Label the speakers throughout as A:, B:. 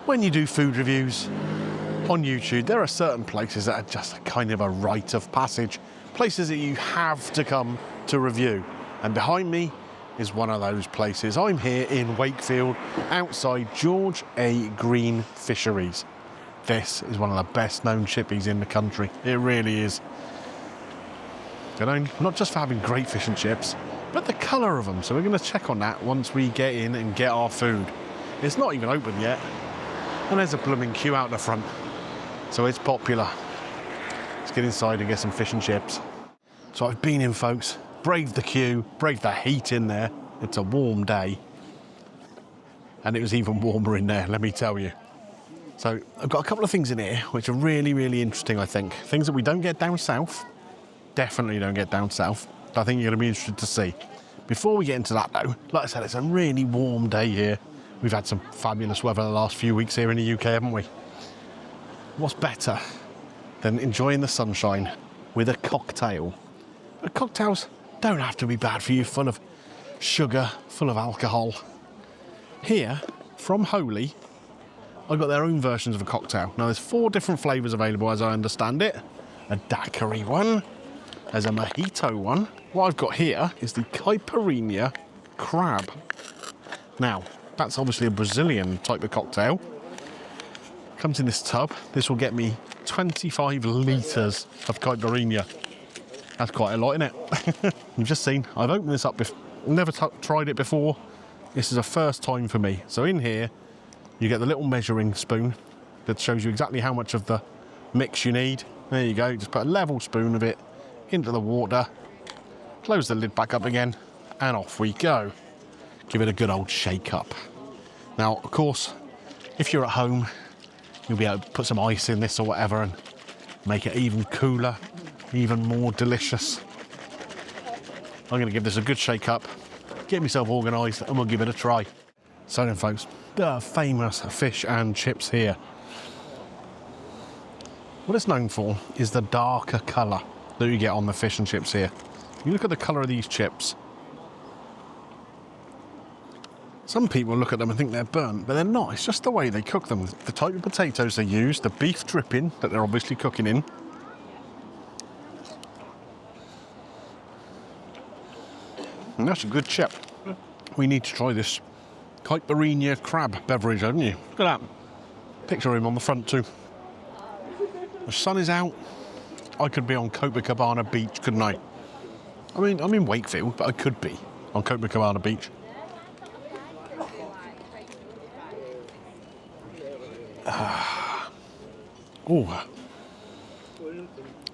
A: when you do food reviews on YouTube, there are certain places that are just a kind of a rite of passage, places that you have to come to review. And behind me is one of those places. I'm here in Wakefield, outside George A. Green Fisheries. This is one of the best known chippies in the country. It really is. You know, not just for having great fish and chips, but the colour of them. So we're going to check on that once we get in and get our food. It's not even open yet, and there's a blooming queue out the front. So it's popular. Let's get inside and get some fish and chips. So I've been in, folks, braved the queue, braved the heat in there. It's a warm day. And it was even warmer in there, let me tell you. So I've got a couple of things in here which are really, really interesting, I think. Things that we don't get down south. Definitely don't get down south. I think you're going to be interested to see. Before we get into that though, like I said, it's a really warm day here. We've had some fabulous weather the last few weeks here in the UK, haven't we? What's better than enjoying the sunshine with a cocktail? But cocktails don't have to be bad for you, full of sugar, full of alcohol. Here, from Holy, I've got their own versions of a cocktail. Now there's 4 different flavours available as I understand it. A daiquiri one, there's a mojito one. What I've got here is the caipirinha crab. Now, that's obviously a Brazilian type of cocktail. Comes in this tub. This will get me 25 litres of caipirinha. That's quite a lot, isn't it? You've just seen, I've opened this up, never tried it before. This is a first time for me. So in here, you get the little measuring spoon that shows you exactly how much of the mix you need. There you go, just put a level spoon of it into the water, close the lid back up again, and off we go. Give it a good old shake up. Now, of course, if you're at home, you'll be able to put some ice in this or whatever and make it even cooler, even more delicious. I'm going to give this a good shake up, get myself organised, and we'll give it a try. So then, folks, the famous fish and chips here. What it's known for is the darker colour that you get on the fish and chips here. You look at the colour of these chips. Some people look at them and think they're burnt, but they're not. It's just the way they cook them. The type of potatoes they use, the beef dripping that they're obviously cooking in. And that's a good chip. We need to try this caipirinha crab beverage, haven't you? Look at that. Picture him on the front too. The sun is out. I could be on Copacabana Beach, couldn't I? I mean, I'm in Wakefield, but I could be on Copacabana Beach. Oh,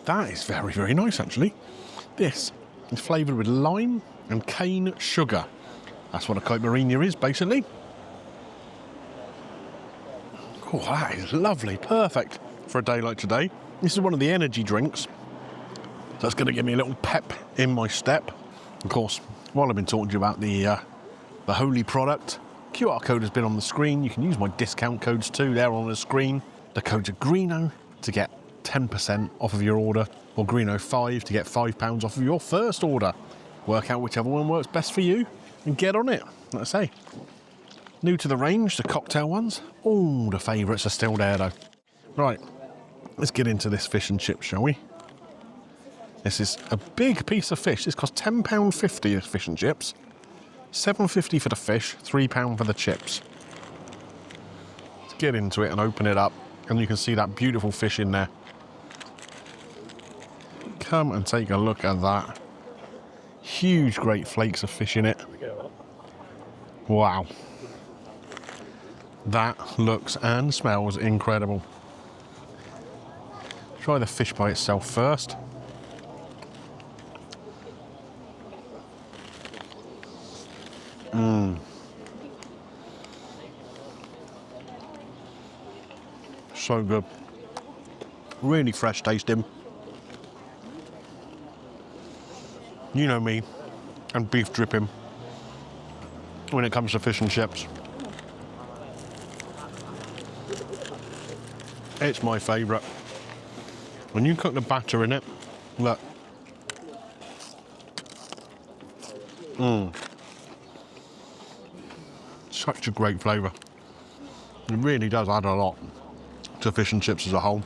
A: that is very, very nice, actually. This is flavoured with lime and cane sugar. That's what a caipirinha is, basically. Oh, that is lovely. Perfect for a day like today. This is one of the energy drinks. So that's going to give me a little pep in my step. Of course, while I've been talking to you about the Holy product, QR code has been on the screen. You can use my discount codes too. They're on the screen. The codes are Greeno to get 10% off of your order, or Greeno 5 to get £5 off of your first order. Work out whichever one works best for you and get on it. Like I say, new to the range, the cocktail ones. Oh, the favourites are still there though. Right, let's get into this fish and chips, shall we? This is a big piece of fish. This costs £10.50, this fish and chips. £7.50 for the fish, £3 for the chips. Let's get into it and open it up, and you can see that beautiful fish in there. Come and take a look at that. Huge, great flakes of fish in it. Wow. That looks and smells incredible. Try the fish by itself first. So good. Really fresh tasting. You know me and beef dripping when it comes to fish and chips. It's my favourite. When you cook the batter in it, look. Such a great flavour. It really does add a lot to fish and chips as a whole.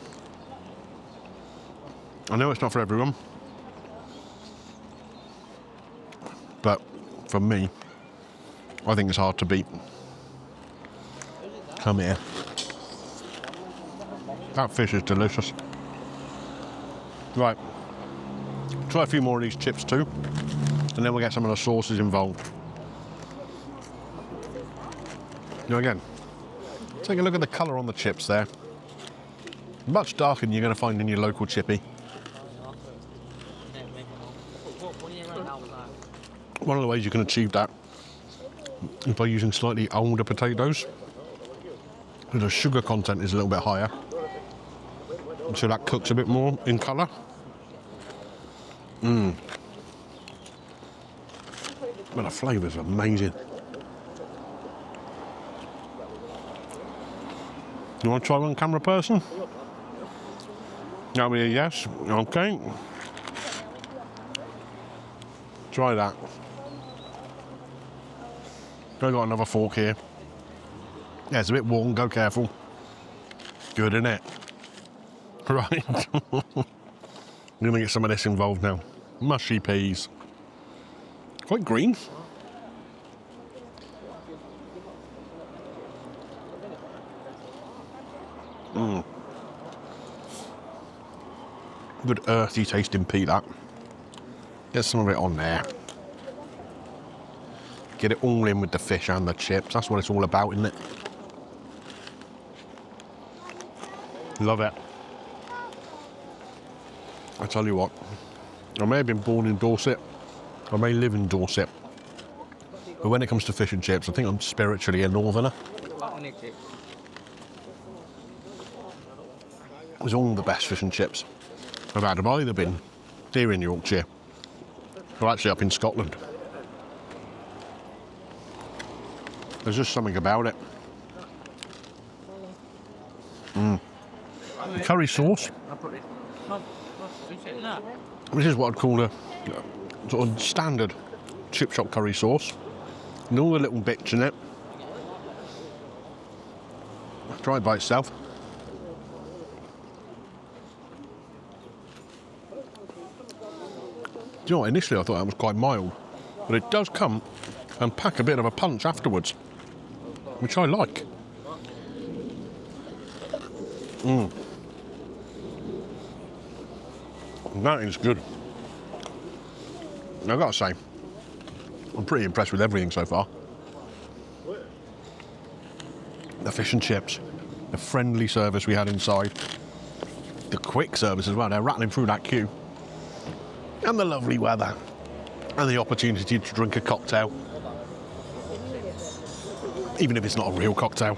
A: I know it's not for everyone, but for me, I think it's hard to beat. Come here. That fish is delicious. Right, try a few more of these chips too, and then we'll get some of the sauces involved. Now again, take a look at the colour on the chips there. Much darker than you're going to find in your local chippy. One of the ways you can achieve that is by using slightly older potatoes. The sugar content is a little bit higher, and so that cooks a bit more in colour. But the flavour's amazing. You want to try one, camera person? That'll be a yes. Okay. Try that. I got another fork here. Yeah, it's a bit warm, go careful. Good, isn't it? Right. I'm going to get some of this involved now. Mushy peas. Quite green. Good earthy tasting pea, that. Get some of it on there. Get it all in with the fish and the chips. That's what it's all about, isn't it? Love it. I tell you what, I may have been born in Dorset, I may live in Dorset, but when it comes to fish and chips, I think I'm spiritually a northerner. It's all the best fish and chips I've had. Have either been here in Yorkshire or actually up in Scotland. There's just something about it. The curry sauce. This is what I'd call a sort of standard chip shop curry sauce. And all the little bits in it. Try it by itself. Do you know what? Initially I thought that was quite mild, but it does come and pack a bit of a punch afterwards, which I like. That is good. Now, I've got to say, I'm pretty impressed with everything so far. The fish and chips, the friendly service we had inside, the quick service as well, they're rattling through that queue, and the lovely weather, and the opportunity to drink a cocktail, even if it's not a real cocktail.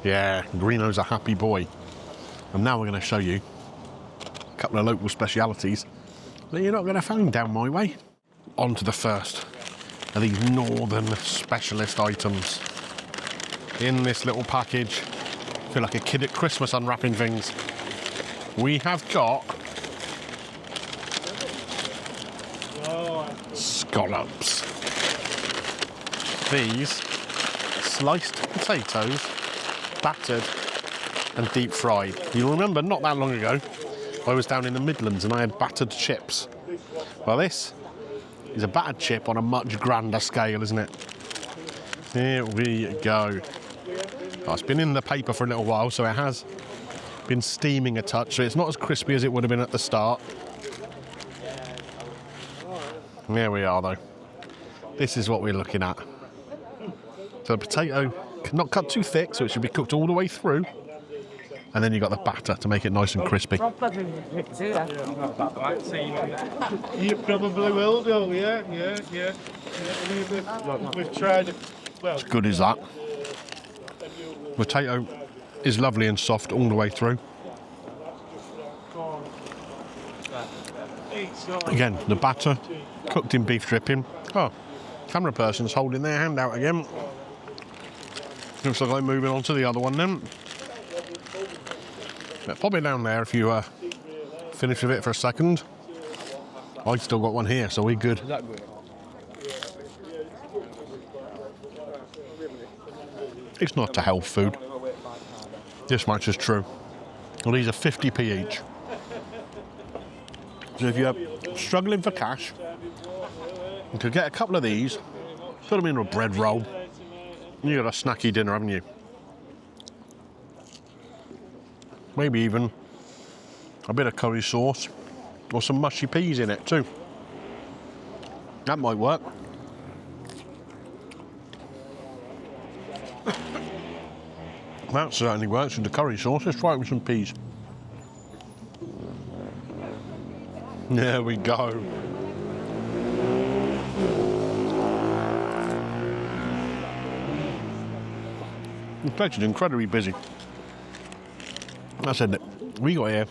A: Yeah, Greeno's a happy boy. And now we're going to show you a couple of local specialities that you're not going to find down my way. On to the first of these northern specialist items. In this little package, I feel like a kid at Christmas unwrapping things. We have got scallops. These sliced potatoes, battered and deep fried. You'll remember not that long ago, I was down in the Midlands and I had battered chips. Well, this is a battered chip on a much grander scale, isn't it? Here we go. Oh, it's been in the paper for a little while, so it has been steaming a touch, so it's not as crispy as it would have been at the start. There we are, though. This is what we're looking at. So the potato not cut too thick, so it should be cooked all the way through. And then you've got the batter to make it nice and crispy.
B: You probably will do, yeah. We've tried it. Well,
A: As good as that. Potato is lovely and soft all the way through. Again, the batter cooked in beef dripping. Oh, camera person's holding their hand out again. Looks like I'm moving on to the other one then. But pop it down there if you finish with it for a second. I've still got one here, so we're good.
C: Is that good?
A: It's not a health food. this much is true. Well, these are 50p each. So if you're struggling for cash, you could get a couple of these, put them in a bread roll, and you got a snacky dinner, haven't you? Maybe even a bit of curry sauce or some mushy peas in it too. That might work. That certainly works with the curry sauce. Let's try it with some peas. There we go. The place is incredibly busy. I said that we got here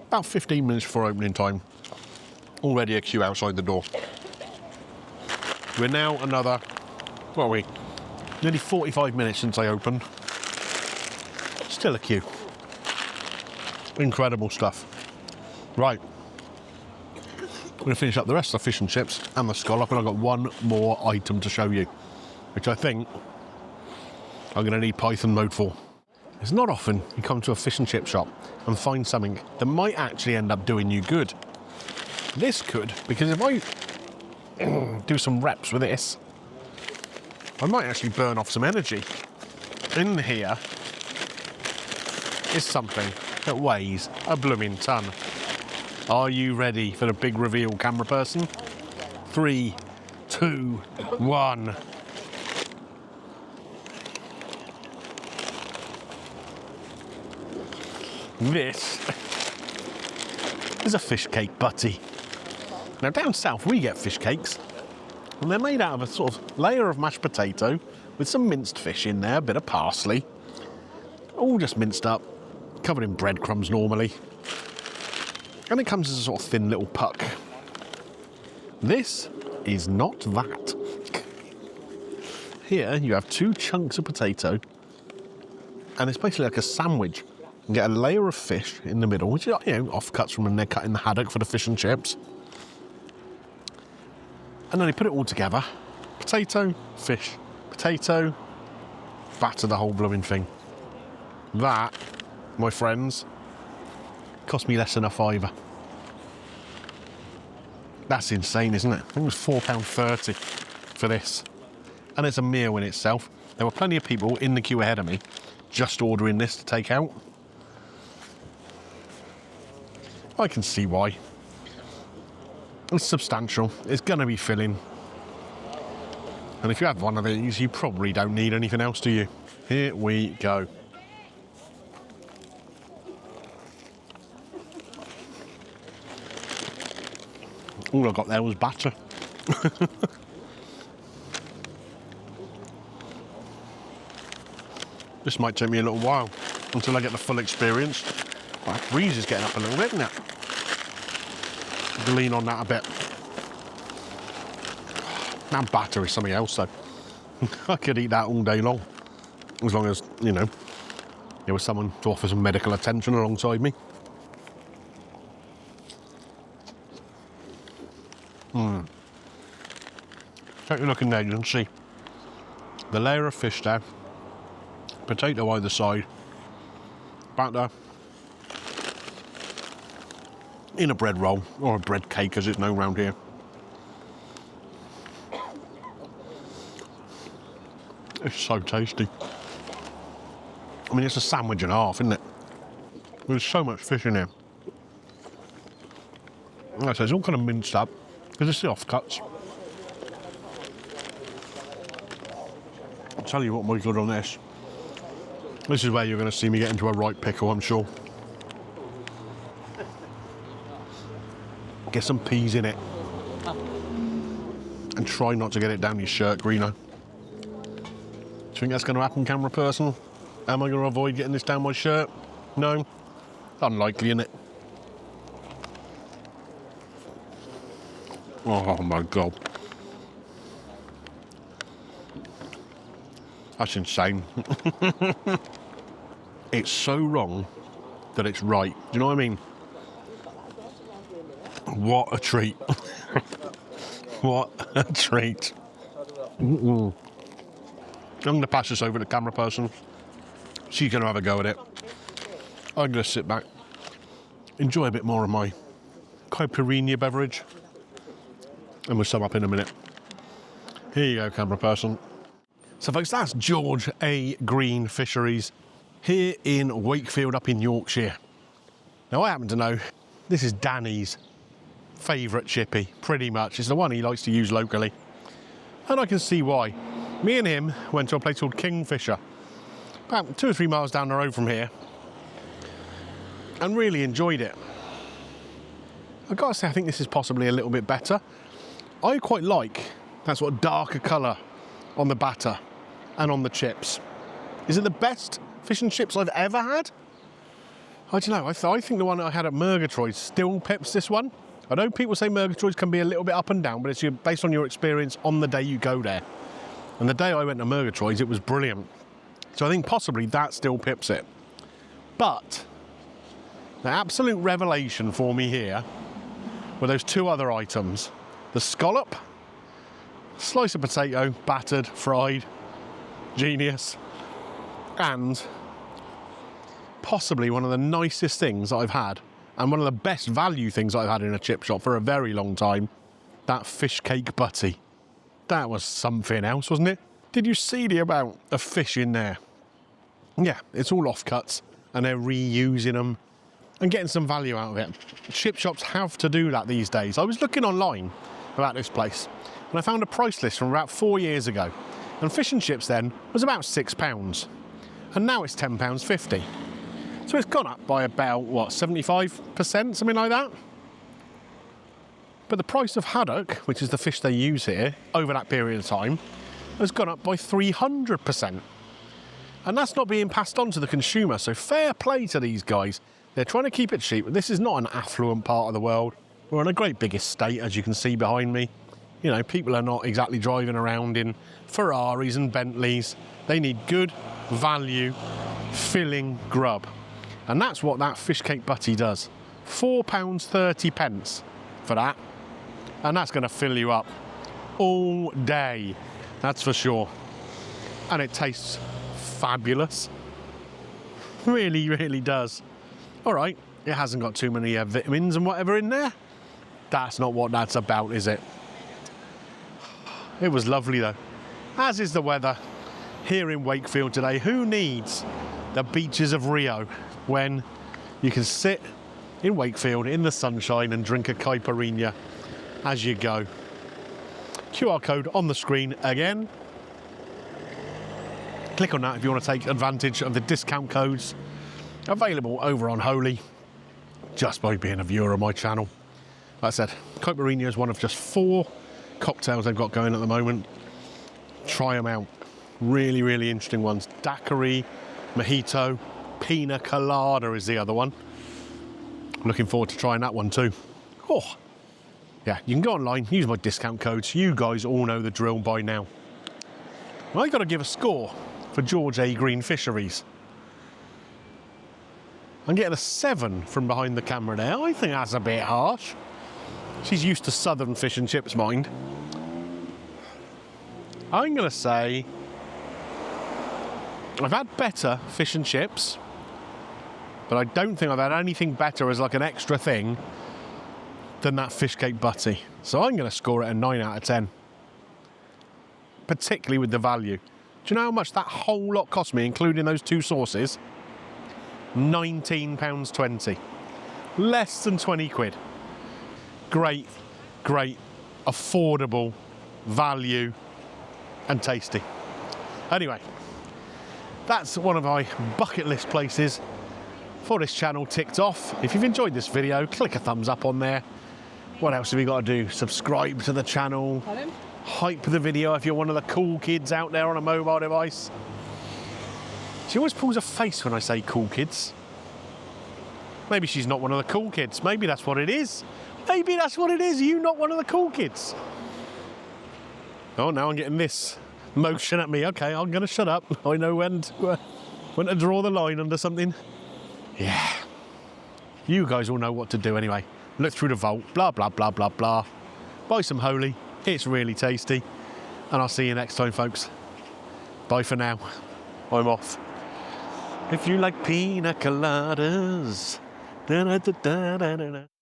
A: about 15 minutes before opening time. Already a queue outside the door. We're now another, what are we? Nearly 45 minutes since I opened. Still a queue. Incredible stuff. Right. I'm going to finish up the rest of the fish and chips and the scallop, and I've got one more item to show you, which I think I'm going to need Python mode for. It's not often you come to a fish and chip shop and find something that might actually end up doing you good. This could, because if I do some reps with this, I might actually burn off some energy. In here is something that weighs a blooming ton. Are you ready for the big reveal, camera person? 3, 2, 1. This is a fish cake butty. Now down south we get fish cakes, and they're made out of a sort of layer of mashed potato with some minced fish in there, a bit of parsley, all just minced up, covered in breadcrumbs normally. And it comes as a sort of thin little puck. This is not that. Here you have 2 chunks of potato, and it's basically like a sandwich. You get a layer of fish in the middle, which is, you know, offcuts from when they're cut in the haddock for the fish and chips. And then you put it all together. Potato, fish, potato, batter the whole blooming thing. That, my friends, cost me less than a £5. That's insane, isn't it? I think it was £4.30 for this. And it's a meal in itself. There were plenty of people in the queue ahead of me just ordering this to take out. I can see why. It's substantial. It's going to be filling. And if you have one of these, you probably don't need anything else, do you? Here we go. All I got there was batter. This might take me a little while until I get the full experience. That breeze is getting up a little bit, isn't it? Lean on that a bit. That batter is something else, though. I could eat that all day long, as long as, you know, there was someone to offer some medical attention alongside me. Take a look in there, you can see the layer of fish there, potato either side, batter in a bread roll, or a bread cake as it's known around here. It's so tasty. I mean, it's a sandwich and a half, isn't it? There's so much fish in here. Like I said, it's all kind of minced up, because it's the offcuts. I'll tell you what, my good on this. This is where you're going to see me get into a right pickle, I'm sure. Get some peas in it. And try not to get it down your shirt, Greeno. Do you think that's going to happen, camera person? Am I going to avoid getting this down my shirt? No? Unlikely, isn't it? Oh my God. That's insane. It's so wrong that it's right. Do you know what I mean? What a treat. What a treat. I'm going to pass this over to the camera person She's going to have a go at it. I'm going to sit back, enjoy a bit more of my caipirinha beverage, and we'll sum up in a minute. Here you go, camera person. So folks, that's George A. Green Fisheries here in Wakefield up in Yorkshire. Now I happen to know this is Danny's favourite chippy, pretty much. It's the one he likes to use locally. And I can see why. Me and him went to a place called Kingfisher, about 2 or 3 miles down the road from here, and really enjoyed it. I've got to say, I think this is possibly a little bit better. I quite like that sort of darker colour on the batter and on the chips. Is it the best fish and chips I've ever had? I don't know, I think the one I had at Murgatroyd still pips this one. I know people say Murgatroyds can be a little bit up and down, but it's based on your experience on the day you go there. And the day I went to Murgatroyd's, it was brilliant. So I think possibly that still pips it. But the absolute revelation for me here were those 2 other items. The scallop, slice of potato, battered, fried, genius, and possibly one of the nicest things I've had, and one of the best value things I've had in a chip shop for a very long time, that fish cake butty. That was something else, wasn't it? Did you see the amount of fish in there? Yeah, it's all offcuts, and they're reusing them and getting some value out of it. Chip shops have to do that these days. I was looking online about this place, and I found a price list from about 4 years ago, and fish and chips then was about £6, and now it's £10.50. So it's gone up by about, what, 75%, something like that? But the price of haddock, which is the fish they use here, over that period of time, has gone up by 300%. And that's not being passed on to the consumer, so fair play to these guys. They're trying to keep it cheap. This is not an affluent part of the world. We're on a great big estate, as you can see behind me. You know, people are not exactly driving around in Ferraris and Bentleys. They need good, value, filling grub. And that's what that fish cake butty does. £4.30 for that. And that's going to fill you up all day, that's for sure. And it tastes fabulous. Really, really does. All right, it hasn't got too many vitamins and whatever in there. That's not what that's about, is it? It was lovely though. As is the weather here in Wakefield today. Who needs the beaches of Rio when you can sit in Wakefield in the sunshine and drink a caipirinha as you go? QR code on the screen again. Click on that if you want to take advantage of the discount codes available over on Holy just by being a viewer of my channel. Like I said, caipirinha is one of just 4 cocktails they've got going at the moment. Try them out. Really, really interesting ones. Daiquiri, mojito, pina colada is the other one. Looking forward to trying that one too. Oh, yeah, you can go online, use my discount codes. You guys all know the drill by now. Well, I've got to give a score for George A. Green Fisheries. I'm getting a 7 from behind the camera there. I think that's a bit harsh. She's used to southern fish and chips, mind. I'm going to say I've had better fish and chips, but I don't think I've had anything better as like an extra thing than that fish cake butty. So I'm going to score it a 9 out of 10. Particularly with the value. Do you know how much that whole lot cost me, including those 2 sauces? £19.20. Less than 20 quid. Great, great, affordable, value, and tasty. Anyway, that's one of my bucket list places for this channel ticked off. If you've enjoyed this video, click a thumbs up on there. What else have you got to do? Subscribe to the channel. Hype the video if you're one of the cool kids out there on a mobile device. She always pulls a face when I say cool kids. Maybe she's not one of the cool kids. Maybe that's what it is. Maybe that's what it is. You're not one of the cool kids. Oh, now I'm getting this motion at me. Okay, I'm going to shut up. I know when to draw the line under something. Yeah. You guys all know what to do anyway. Look through the vault, blah, blah, blah, blah, blah. Buy some Holy. It's really tasty. And I'll see you next time, folks. Bye for now. I'm off. If you like pina coladas. Da, da, da, da, da, da.